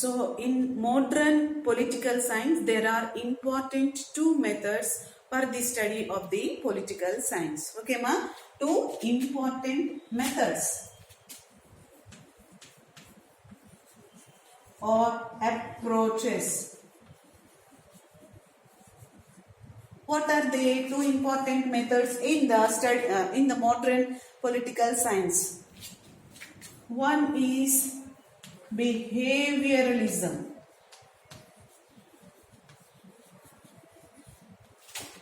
So in modern political science, there are important two methods for the study of the political science. Okay, ma? Two important methods or approaches. What are the two important methods in the study in the modern political science? One is behavioralism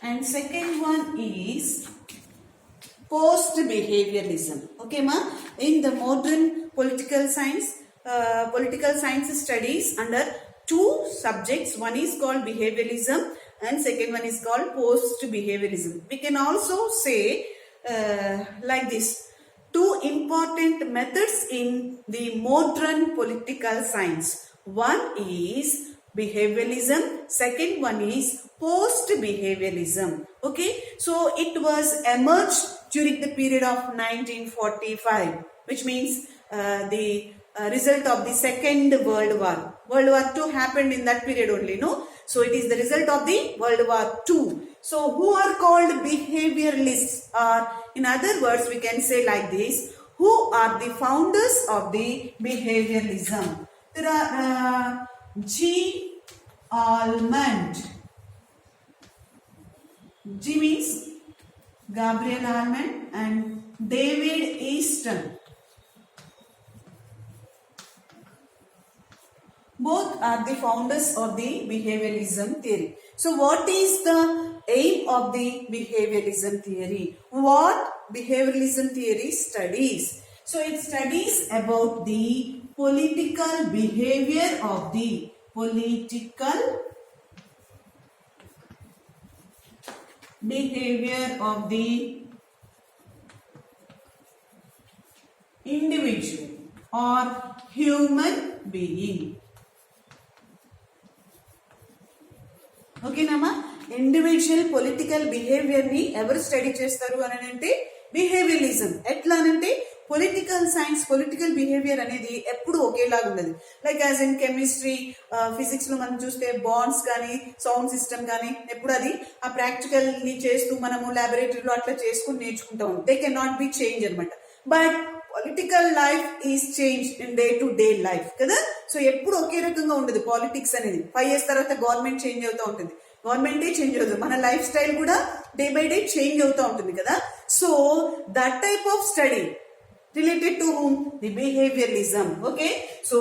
and second one is post-behavioralism. Okay, ma? In the modern political science studies under two subjects. One is called behavioralism and second one is called post-behavioralism. We can also say like this. Two important methods in the modern political science. One is behavioralism, second one is post-behavioralism. Okay, so it was emerged during the period of 1945, which means the result of the Second World War. World War II happened in that period only, no? So it is the result of the World War II. So who are called behavioralists, or in other words we can say like this, who are the founders of the behavioralism? There are G. Almond. G means Gabriel Almond and David Easton. Both are the founders of the behavioralism theory. So what is the aim of the behavioralism theory? What behavioralism theory studies? So it studies about the political behavior of the individual or human being. Okay, nama? Individual political behavior ni ever study chestaru anante behavioralism. Etla anante political science, political behavior anedi eppudu okelaga undadu. Like as in chemistry, physics lo manam chuste bonds gaani, sound system gaani eppudu adi aa practical ni chestu manamu laboratory lo atla cheskoni nerchukuntam. They cannot be changed anamata. But political life is changed in day to day life kada. So eppudu oke rakanga undadu politics anedi. 5 years tarvata government change avutha untundi. Government change avutadu, mana life style kuda day by day change avutha untundi kada. So that type of study related to whom? The behavioralism. Okay, so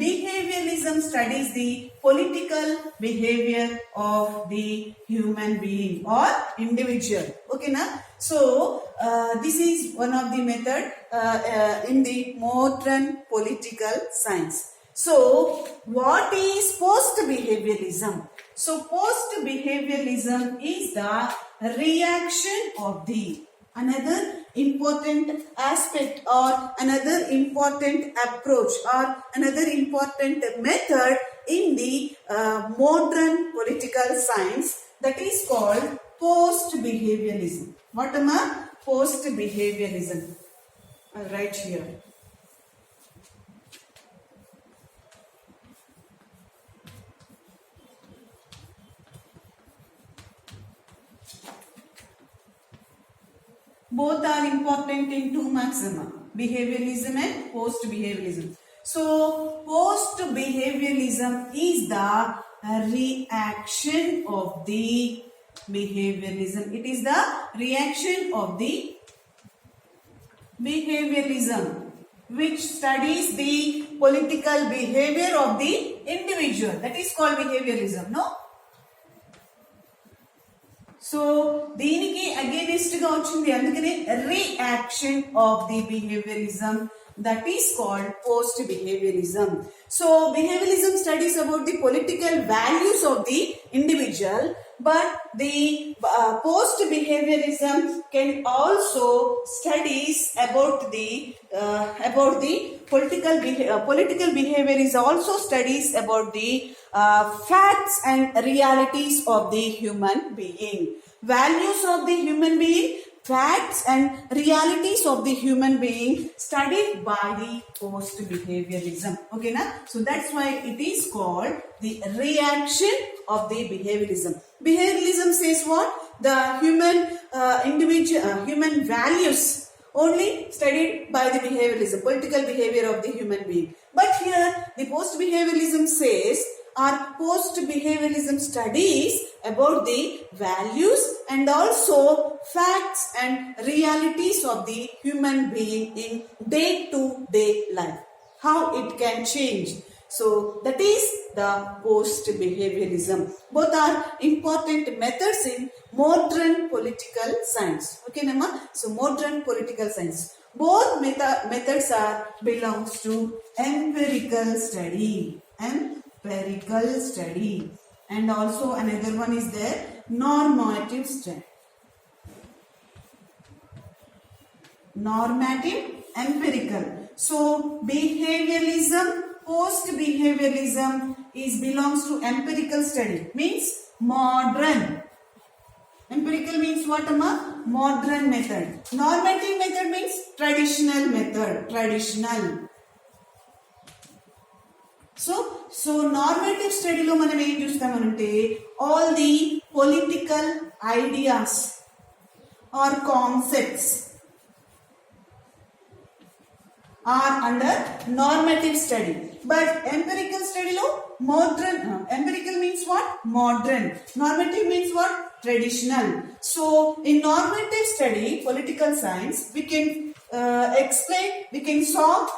behavioralism studies the political behavior of the human being or individual. Okay, na? So this is one of the method in the modern political science. So what is post-behavioralism? So post-behavioralism is the reaction of the another important aspect or another important approach or another important method in the modern political science, that is called post-behavioralism. What am I? Post-behavioralism. I'll write here. Both are important in two maxima, behavioralism and post-behavioralism. So post-behavioralism is the reaction of the behavioralism. It is the reaction of the behavioralism which studies the political behavior of the individual. That is called behavioralism, no? So దీనికి against గా వచ్చింది, అందుకనే reaction of the behavioralism, that is called post-behavioralism. So behavioralism studies about the political values of the individual, but the post-behavioralism can also studies about the political behavior is also studies about the facts and realities of the human being. Values of the human being, facts and realities of the human being studied by the post behavioralism. Okay, na? So that's why it is called the reaction of the behavioralism. Behavioralism says what? The human human values only studied by the behavioralism, political behavior of the human being. But here the post behavioralism says, our post behavioralism studies about the values and also facts and realities of the human being in day-to-day life, how it can change. So that is the post behavioralism. Both are important methods in modern political science. Okay, Nama? So modern political science. Both methods are belongs to empirical study. Empirical study. And also another one is there, normative study. Normative, empirical. So behavioralism, post-behavioralism belongs to empirical study. Means modern. Empirical means what, Amma? Modern method. Normative method means traditional method. Traditional. So normative study lo manam em chustamanante all the political ideas or concepts are under normative study. But empirical study lo modern. Empirical means what? Modern. Normative means what? Traditional. So in normative study, political science, we can explain, we can solve